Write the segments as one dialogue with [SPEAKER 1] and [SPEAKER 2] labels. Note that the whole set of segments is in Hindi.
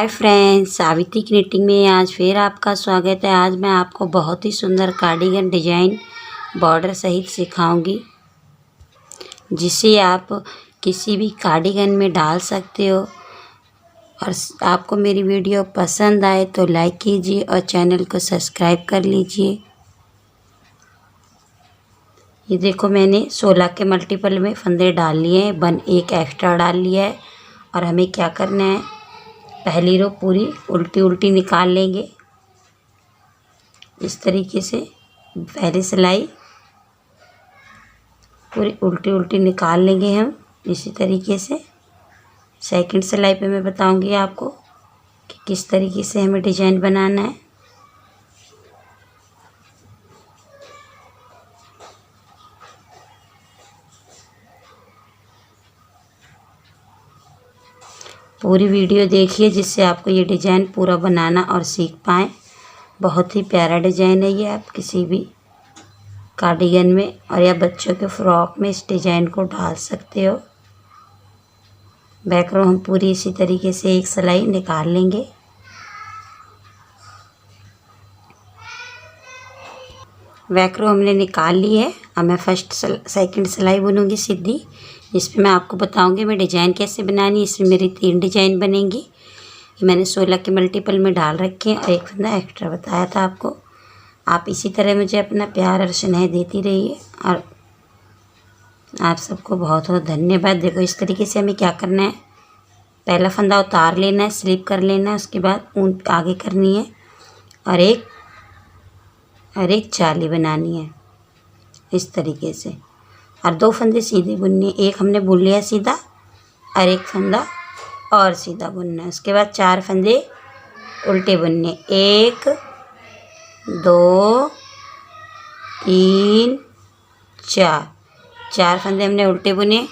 [SPEAKER 1] हाय फ्रेंड्स, सावित्री क्निटिंग में आज फिर आपका स्वागत है। आज मैं आपको बहुत ही सुंदर कार्डिगन डिजाइन बॉर्डर सहित सिखाऊंगी, जिसे आप किसी भी कार्डिगन में डाल सकते हो। और आपको मेरी वीडियो पसंद आए तो लाइक कीजिए और चैनल को सब्सक्राइब कर लीजिए। ये देखो, मैंने 16 के मल्टीपल में फंदे डाल लिए हैं, एक एक्स्ट्रा डाल लिया है। और हमें क्या करना है, पहली रो पूरी उल्टी उल्टी निकाल लेंगे। इस तरीके से पहली सिलाई पूरी उल्टी उल्टी निकाल लेंगे हम। इसी तरीके से सेकंड सिलाई पे मैं बताऊंगी आपको कि किस तरीके से हमें डिजाइन बनाना है। पूरी वीडियो देखिए, जिससे आपको ये डिज़ाइन पूरा बनाना और सीख पाएँ। बहुत ही प्यारा डिज़ाइन है ये, आप किसी भी कार्डिगन में और या बच्चों के फ्रॉक में इस डिज़ाइन को डाल सकते हो। बैक रो हम पूरी इसी तरीके से एक सिलाई निकाल लेंगे। बैक रो हमने निकाल ली है। अब मैं सेकंड सिलाई बुनूंगी सीधी, जिसपे मैं आपको बताऊंगी मैं डिज़ाइन कैसे बनानी। इसमें मेरी 3 डिज़ाइन बनेंगी। मैंने 16 के मल्टीपल में डाल रखे हैं और एक फंदा एक्स्ट्रा बताया था आपको। आप इसी तरह मुझे अपना प्यार और स्नेह देती रहिए और आप सबको बहुत बहुत धन्यवाद। देखो, इस तरीके से हमें क्या करना है, पहला फंदा उतार लेना है, स्लिप कर लेना है, उसके बाद ऊन आगे करनी है और एक जाली बनानी है इस तरीके से। और 2 फंदे सीधे बुनने, एक हमने बुन लिया सीधा और एक फंदा और सीधा बुनना है। उसके बाद 4 फंदे उल्टे बुनने, 1 2 3 4 फंदे हमने उल्टे बुने।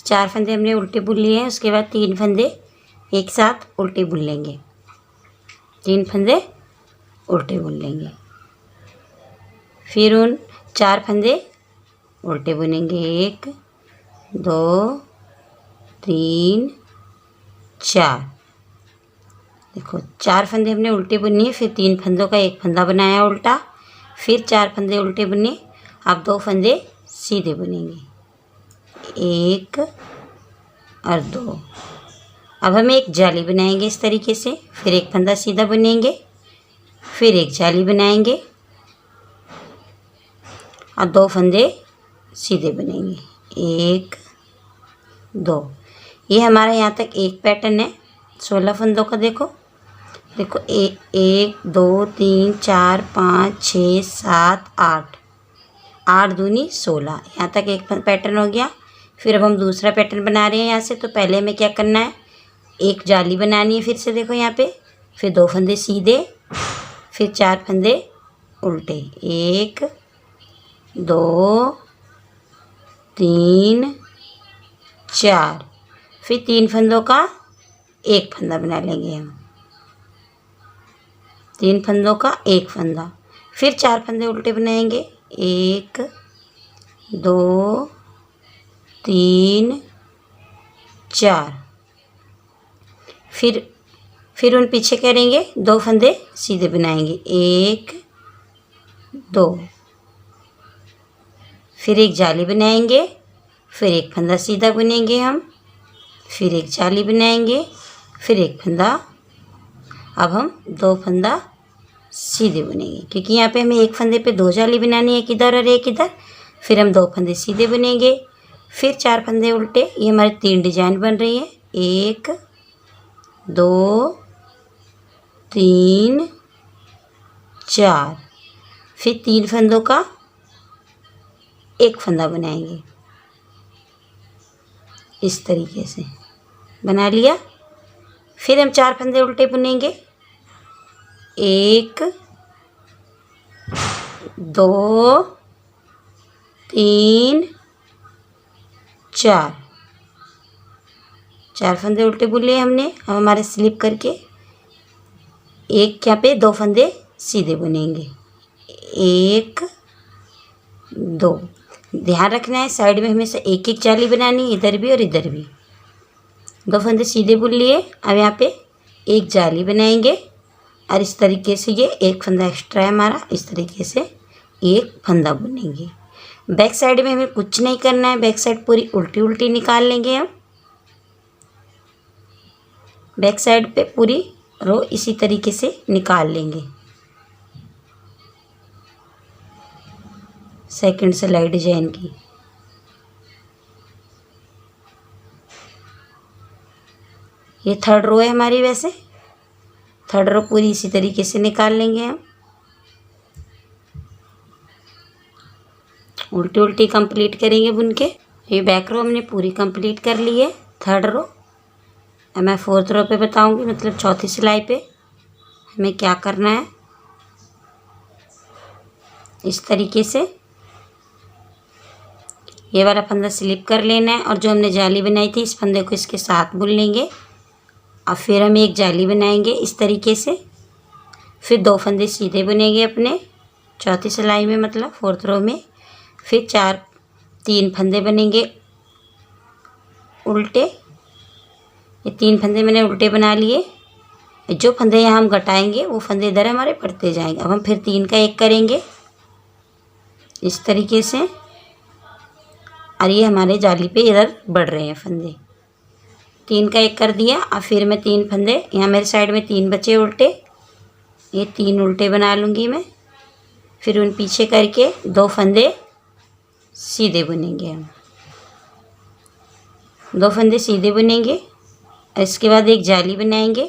[SPEAKER 1] 4 फंदे हमने उल्टे बुन लिए हैं। उसके बाद 3 फंदे एक साथ उल्टे बुन लेंगे, 3 फंदे उल्टे बुन लेंगे। फिर उन 4 फंदे उल्टे बुनेंगे, 1 2 3 4। देखो, 4 फंदे हमने उल्टे बुनी, फिर 3 फंदों का एक फंदा बनाया उल्टा, फिर 4 फंदे उल्टे बुने। अब 2 फंदे सीधे बुनेंगे, 1 और 2। अब हम एक जाली बनाएंगे इस तरीके से, फिर एक फंदा सीधा बुनेंगे, फिर एक जाली बनाएंगे और 2 फंदे सीधे बुनेंगे, 1 2। ये हमारा यहाँ तक एक पैटर्न है 16 फंदों का। देखो 1 2 3 4 5 6 7 8 दूनी 16। यहाँ तक एक पैटर्न हो गया। फिर अब हम दूसरा पैटर्न बना रहे हैं यहाँ से। तो पहले हमें क्या करना है, एक जाली बनानी है फिर से। देखो यहाँ पे, फिर 2 फंदे सीधे, फिर 4 फंदे उल्टे, 1 2 3 4। फिर 3 फंदों का एक फंदा बना लेंगे हम, 3 फंदों का एक फंदा। फिर 4 फंदे उल्टे बनाएंगे, 1 2 3 4। फिर उन पीछे करेंगे, 2 फंदे सीधे बनाएंगे, 1 2। फिर एक जाली बनाएंगे, फिर एक फंदा सीधा बुनेंगे हम, फिर एक जाली बनाएंगे, फिर एक फंदा। अब हम 2 फंदा सीधे बुनेंगे, क्योंकि यहाँ पे हमें एक फंदे पे 2 जाली बनानी है, एक इधर और एक इधर। फिर हम 2 फंदे सीधे बुनेंगे, फिर 4 फंदे उल्टे। ये हमारी 3 डिजाइन बन रही है, 1 2 3 4। फिर 3 फंदों का एक फंदा बनाएंगे इस तरीके से, बना लिया। फिर हम 4 फंदे उल्टे बुनेंगे, 1 2 3 4। 4 फंदे उल्टे बुन लिए हमने। अब हमारे स्लिप करके एक यहाँ पे 2 फंदे सीधे बुनेंगे, 1 2। ध्यान रखना है, साइड में हमेशा एक एक जाली बनानी, इधर भी और इधर भी। 2 फंदे सीधे बुन लिए। अब यहाँ पे एक जाली बनाएंगे और इस तरीके से ये एक फंदा एक्स्ट्रा है हमारा, इस तरीके से एक फंदा बुनेंगे। बैक साइड में हमें कुछ नहीं करना है, बैक साइड पूरी उल्टी उल्टी निकाल लेंगे हम। बैक साइड पे पूरी रो इसी तरीके से निकाल लेंगे। सेकंड सिलाई डिजाइन की ये थर्ड रो है हमारी। वैसे थर्ड रो पूरी इसी तरीके से निकाल लेंगे हम। उल्टी उल्टी कंप्लीट करेंगे बुन के। ये बैक रो हमने पूरी कंप्लीट कर ली है, थर्ड रो। अब मैं फोर्थ रो पे बताऊंगी, मतलब चौथी सिलाई पे हमें क्या करना है। इस तरीके से ये वाला फंदा स्लिप कर लेना है और जो हमने जाली बनाई थी इस फंदे को इसके साथ बुन लेंगे। अब फिर हम एक जाली बनाएंगे इस तरीके से। फिर 2 फंदे सीधे बुनेंगे अपने चौथी सिलाई में, मतलब फोर्थ रो में। फिर 3 फंदे बनेंगे उल्टे। ये 3 फंदे मैंने उल्टे बना लिए। जो फंदे यहाँ हम घटाएंगे वो फंदे इधर हमारे बढ़ते जाएंगे। अब हम फिर 3 का 1 करेंगे इस तरीके से, और ये हमारे जाली पे इधर बढ़ रहे हैं फंदे। 3 का 1 कर दिया। अब फिर मैं 3 फंदे, यहाँ मेरे साइड में 3 बचे उल्टे, ये 3 उल्टे बना लूँगी मैं। फिर उन पीछे करके 2 फंदे सीधे बुनेंगे हम। 2 फंदे सीधे बुनेंगे। इसके बाद एक जाली बनाएंगे,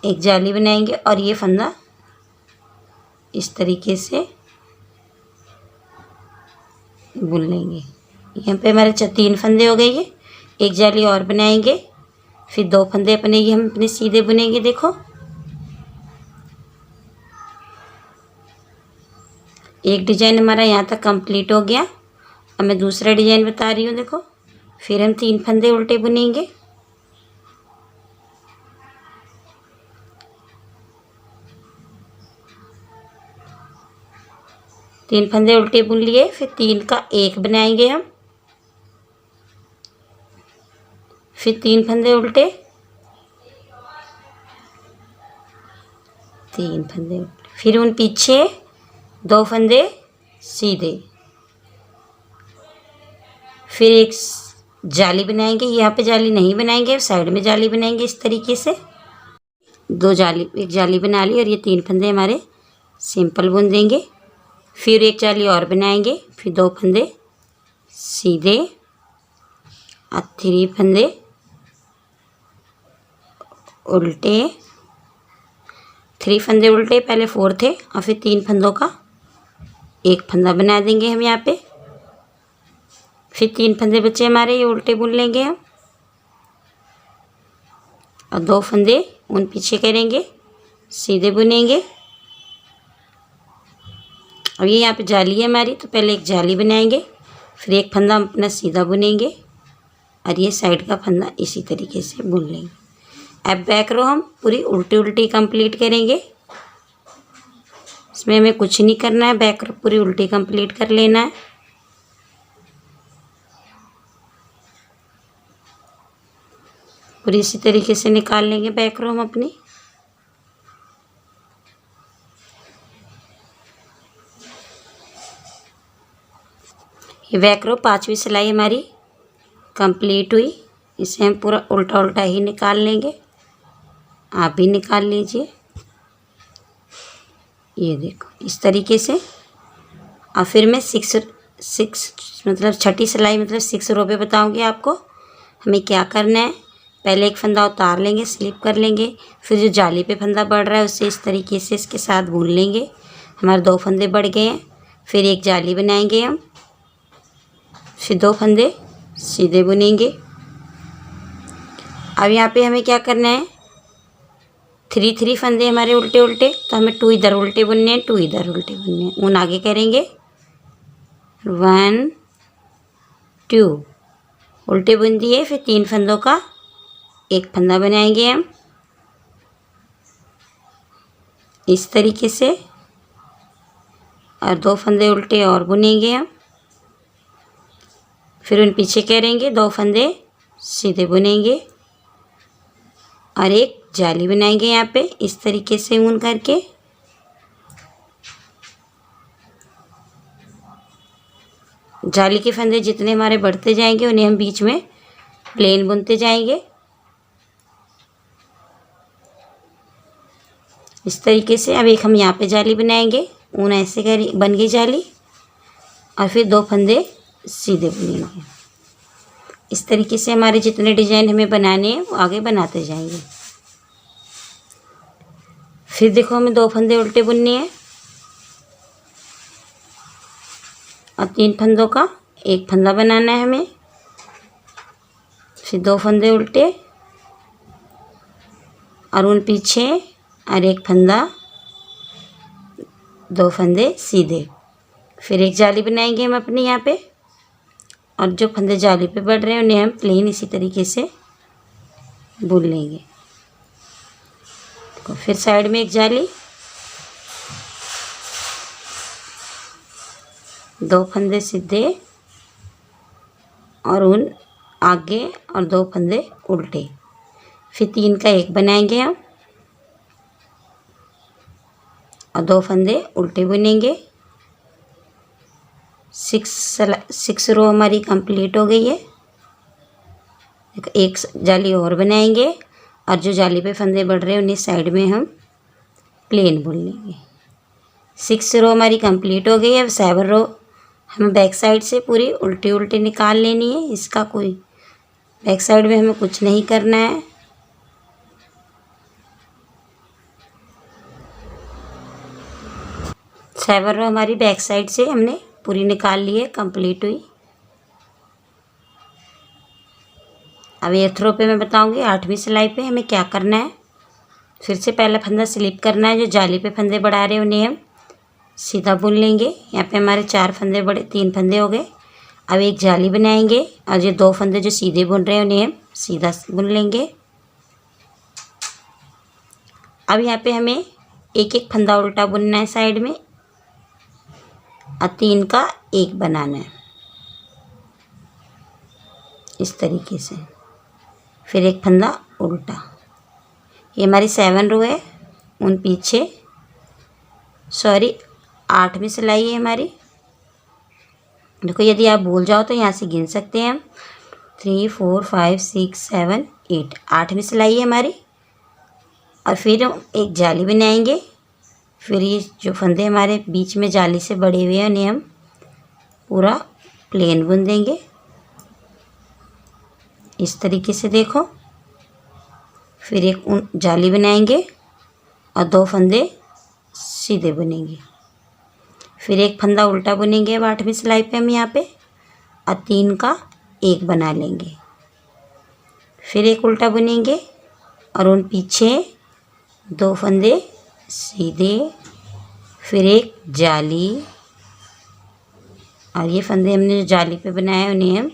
[SPEAKER 1] एक जाली बनाएंगे और ये फंदा इस तरीके से बुन लेंगे। यहाँ पे हमारे 3 फंदे हो गए। ये एक जाली और बनाएंगे, फिर 2 फंदे अपने ये हम अपने सीधे बुनेंगे। देखो एक डिजाइन हमारा यहाँ तक कंप्लीट हो गया। अब मैं दूसरा डिजाइन बता रही हूँ। देखो फिर हम 3 फंदे उल्टे बुनेंगे। तीन फंदे उल्टे बुन लिए। फिर 3 का 1 बनाएंगे हम। फिर 3 फंदे उल्टे, 3 फंदे उल्टे, फिर उन पीछे 2 फंदे सीधे। फिर एक जाली बनाएंगे। यहाँ पे जाली नहीं बनाएंगे, साइड में जाली बनाएंगे इस तरीके से। 2 जाली, एक जाली बना ली और ये 3 फंदे हमारे सिंपल बुन देंगे। फिर एक जाली और बनाएंगे, फिर 2 फंदे सीधे और 3 फंदे उल्टे। 3 फंदे उल्टे, पहले 4 थे और फिर 3 फंदों का 1 फंदा बना देंगे हम यहाँ पे। फिर 3 फंदे बचे हमारे, ये उल्टे बुन लेंगे हम और 2 फंदे उन पीछे करेंगे, सीधे बुनेंगे। अब ये यहाँ पे जाली है हमारी, तो पहले एक जाली बनाएंगे, फिर 1 फंदा हम अपना सीधा बुनेंगे और ये साइड का फंदा इसी तरीके से बुन लेंगे। अब बैक रो हम पूरी उल्टी उल्टी कंप्लीट करेंगे। इसमें हमें कुछ नहीं करना है, बैक रो पूरी उल्टी कंप्लीट कर लेना है। पूरी इसी तरीके से निकाल लेंगे बैक रो हम अपनी। ये बैक रो 5वीं सिलाई हमारी कंप्लीट हुई। इसे हम पूरा उल्टा उल्टा ही निकाल लेंगे। आप भी निकाल लीजिए। ये देखो इस तरीके से। और फिर मैं 6 मतलब छठी सिलाई मतलब 6 रो पे बताऊंगी आपको हमें क्या करना है। पहले एक फंदा उतार लेंगे, स्लिप कर लेंगे, फिर जो जाली पे फंदा बढ़ रहा है उससे इस तरीके से इसके साथ बुन लेंगे। हमारे 2 फंदे बढ़ गए हैं। फिर एक जाली बनाएंगे हम, फिर 2 फंदे सीधे बुनेंगे। अब यहाँ पे हमें क्या करना है, 3 फंदे हमारे उल्टे उल्टे, तो हमें 2 इधर उल्टे बुनने हैं, 2 इधर उल्टे बुनने हैं। उन आगे करेंगे 1 2 उल्टे बुन दिए। फिर 3 फंदों का 1 फंदा बनाएंगे हम इस तरीके से और 2 फंदे उल्टे और बुनेंगे हम। फिर उन पीछे करेंगे 2 फंदे सीधे बुनेंगे और एक जाली बनाएंगे यहाँ पे इस तरीके से ऊन करके। जाली के फंदे जितने हमारे बढ़ते जाएंगे उन्हें हम बीच में प्लेन बुनते जाएंगे। इस तरीके से अब एक हम यहाँ पे जाली बनाएंगे, ऊन ऐसे कर बन गई जाली, और फिर 2 फंदे सीधे बुनेंगे। इस तरीके से हमारे जितने डिजाइन हमें बनाने हैं वो आगे बनाते जाएंगे। फिर देखो हमें 2 फंदे उल्टे बुनने हैं और 3 फंदों का एक फंदा बनाना है हमें। फिर 2 फंदे उल्टे और उन पीछे और एक फंदा, 2 फंदे सीधे। फिर एक जाली बनाएंगे हम अपने यहाँ पे, और जो फंदे जाली पे बढ़ रहे हैं उन्हें हम प्लेन इसी तरीके से बुन लेंगे। तो फिर साइड में एक जाली, 2 फंदे सीधे और उन आगे और 2 फंदे उल्टे। फिर 3 का एक बनाएंगे हम और 2 फंदे उल्टे बुनेंगे। 6 रो हमारी कंप्लीट हो गई है। एक जाली और बनाएंगे और जो जाली पे फंदे बढ़ रहे हैं उन्हें साइड में हम प्लेन बुन लेंगे। 6 रो हमारी कंप्लीट हो गई है। अब 7 रो हमें बैक साइड से पूरी उल्टी उल्टी निकाल लेनी है। इसका कोई बैक साइड में हमें कुछ नहीं करना है। सेवन रो हमारी बैक साइड से हमने पूरी निकाल ली है, कंप्लीट हुई। अब 8th रो पे मैं बताऊंगी 8वीं सिलाई पे हमें क्या करना है। फिर से पहला फंदा स्लिप करना है, जो जाली पे फंदे बढ़ा रहे हैं उन्हें हम सीधा बुन लेंगे। यहाँ पे हमारे 4 फंदे बड़े, 3 फंदे हो गए। अब एक जाली बनाएंगे और जो 2 फंदे जो सीधे बुन रहे हैं उन्हें हम सीधा बुन लेंगे। अब यहाँ पे हमें एक एक फंदा उल्टा बुनना है साइड में और 3 का एक बनाना है इस तरीके से। फिर एक फंदा उल्टा। ये हमारी 7 रो है। उन पीछे 8वीं सिलाई है हमारी। देखो यदि आप भूल जाओ तो यहाँ से गिन सकते हैं हम 3 4 5 6 7 8। 8वीं सिलाई है हमारी। और फिर एक जाली बनाएंगे। फिर ये जो फंदे हमारे बीच में जाली से बड़े हुए हैं उन्हें हम पूरा प्लेन बुन देंगे इस तरीके से। देखो फिर एक जाली बनाएंगे और 2 फंदे सीधे बुनेंगे। फिर एक फंदा उल्टा बुनेंगे अब 8वीं सिलाई पे हम यहाँ पे, और 3 का एक बना लेंगे। फिर एक उल्टा बुनेंगे और उन पीछे 2 फंदे सीधे। फिर एक जाली, और ये फंदे हमने जो जाली पे बनाए उन्हें हम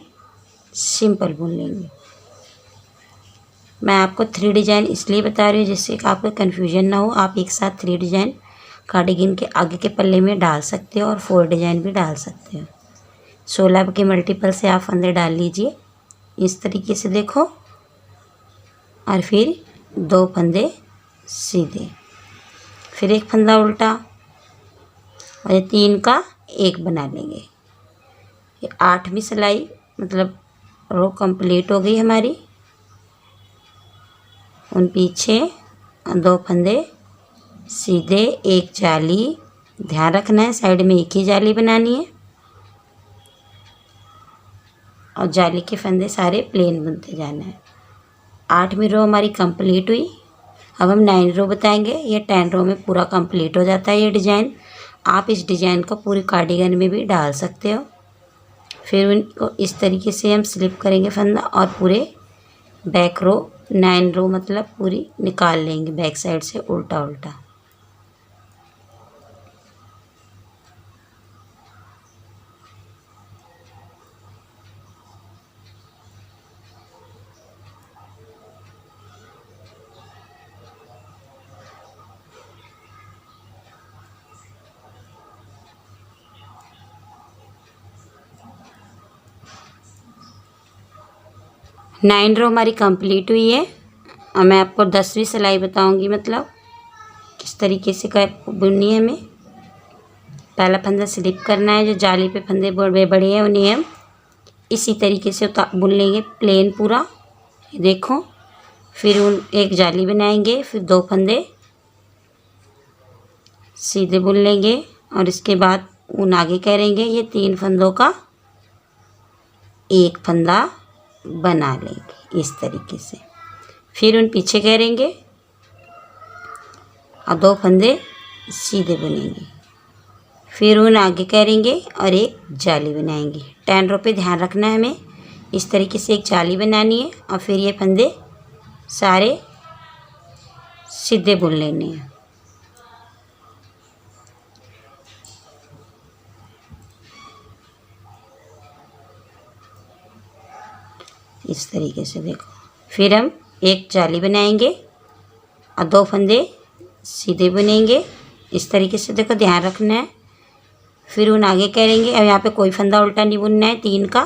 [SPEAKER 1] सिंपल बुन लेंगे। मैं आपको 3 डिज़ाइन इसलिए बता रही हूँ जिससे कि आपको कन्फ्यूजन ना हो। आप एक साथ 3 डिज़ाइन कार्डिगन के आगे के पल्ले में डाल सकते हो और 4 डिज़ाइन भी डाल सकते हो। 16 के मल्टीपल से आप फंदे डाल लीजिए इस तरीके से। देखो, और फिर 2 फंदे सीधे, फिर एक फंदा उल्टा और 3 का एक बना लेंगे। ये 8वीं सिलाई मतलब रो कंप्लीट हो गई हमारी। उन पीछे 2 फंदे सीधे, एक जाली। ध्यान रखना है साइड में एक ही जाली बनानी है और जाली के फंदे सारे प्लेन बुनते जाना है। 8वीं रो हमारी कंप्लीट हुई। अब हम 9 रो बताएंगे। ये 10 रो में पूरा कंप्लीट हो जाता है ये डिज़ाइन। आप इस डिज़ाइन को पूरी कार्डिगन में भी डाल सकते हो। फिर उनको इस तरीके से हम स्लिप करेंगे फंदा और पूरे बैक रो 9 रो मतलब पूरी निकाल लेंगे बैक साइड से उल्टा उल्टा। 9 रो हमारी कंप्लीट हुई है। और मैं आपको 10वीं सिलाई बताऊंगी, मतलब किस तरीके से बुननी है हमें। पहला फंदा स्लिप करना है, जो जाली पे फंदे बड़े बड़े हैं उन्हें हम इसी तरीके से बुन लेंगे प्लेन पूरा, ये देखो। फिर एक जाली बनाएंगे, फिर 2 फंदे सीधे बुन लेंगे और इसके बाद ऊन आगे करेंगे। ये 3 फंदों का एक फंदा बना लेंगे इस तरीके से। फिर उन पीछे करेंगे और 2 फंदे सीधे बुनेंगे। फिर उन आगे करेंगे और एक जाली बनाएंगे। 10 रो पे ध्यान रखना है हमें, इस तरीके से एक जाली बनानी है और फिर ये फंदे सारे सीधे बुन लेने हैं। इस तरीके से देखो। फिर हम एक जाली बनाएंगे और 2 फंदे सीधे बुनेंगे इस तरीके से, देखो ध्यान रखना है। फिर उन आगे करेंगे और यहाँ पे कोई फंदा उल्टा नहीं बुनना है, 3 का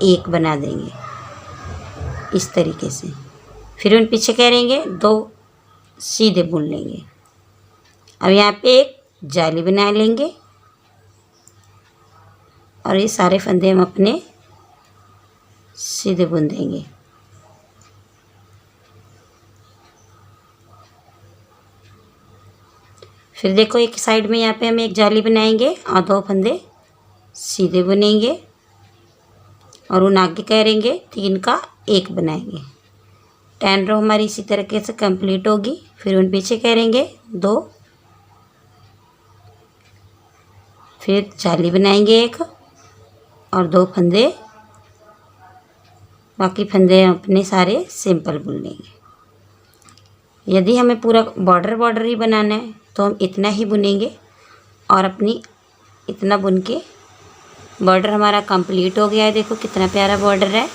[SPEAKER 1] एक बना देंगे इस तरीके से। फिर उन पीछे करेंगे, 2 सीधे बुन लेंगे। अब यहाँ पे एक जाली बना लेंगे और ये सारे फंदे हम अपने सीधे बुन देंगे। फिर देखो एक साइड में यहाँ पे हम एक जाली बनाएंगे और 2 फंदे सीधे बुनेंगे और उन आगे करेंगे, 3 का एक बनाएंगे। 10 रो हमारी इसी तरीके से कंप्लीट होगी। फिर उन पीछे करेंगे 2, फिर जाली बनाएंगे एक और 2 फंदे, बाकी फंदे अपने सारे सिंपल बुन लेंगे। यदि हमें पूरा बॉर्डर ही बनाना है तो हम इतना ही बुनेंगे और अपनी इतना बुन के बॉर्डर हमारा कंप्लीट हो गया है। देखो कितना प्यारा बॉर्डर है।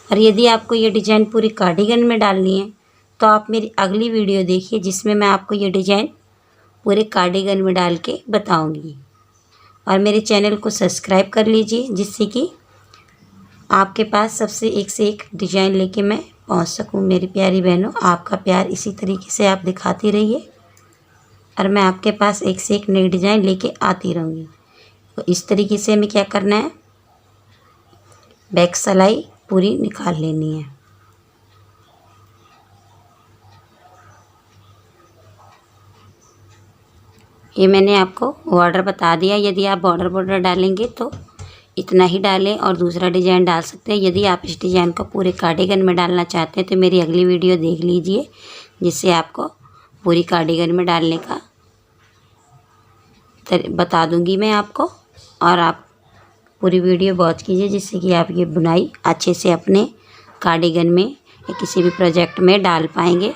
[SPEAKER 1] और यदि आपको ये डिज़ाइन पूरी कार्डिगन में डालनी है तो आप मेरी अगली वीडियो देखिए, जिसमें मैं आपको ये डिज़ाइन पूरे कार्डिगन में डाल के बताऊँगी। और मेरे चैनल को सब्सक्राइब कर लीजिए, जिससे कि आपके पास सबसे एक से एक डिज़ाइन लेके मैं पहुंच सकूं। मेरी प्यारी बहनों, आपका प्यार इसी तरीके से आप दिखाती रहिए और मैं आपके पास एक से एक नई डिज़ाइन लेके आती रहूँगी। तो इस तरीके से हमें क्या करना है, बैक सिलाई पूरी निकाल लेनी है। ये मैंने आपको बॉर्डर बता दिया। यदि आप बॉर्डर डालेंगे तो इतना ही डालें और दूसरा डिज़ाइन डाल सकते हैं। यदि आप इस डिज़ाइन को पूरे कार्डिगन में डालना चाहते हैं तो मेरी अगली वीडियो देख लीजिए, जिससे आपको पूरी कार्डिगन में डालने का बता दूंगी मैं आपको। और आप पूरी वीडियो वॉच कीजिए, जिससे कि आप ये बुनाई अच्छे से अपने कार्डिगन में या किसी भी प्रोजेक्ट में डाल पाएंगे।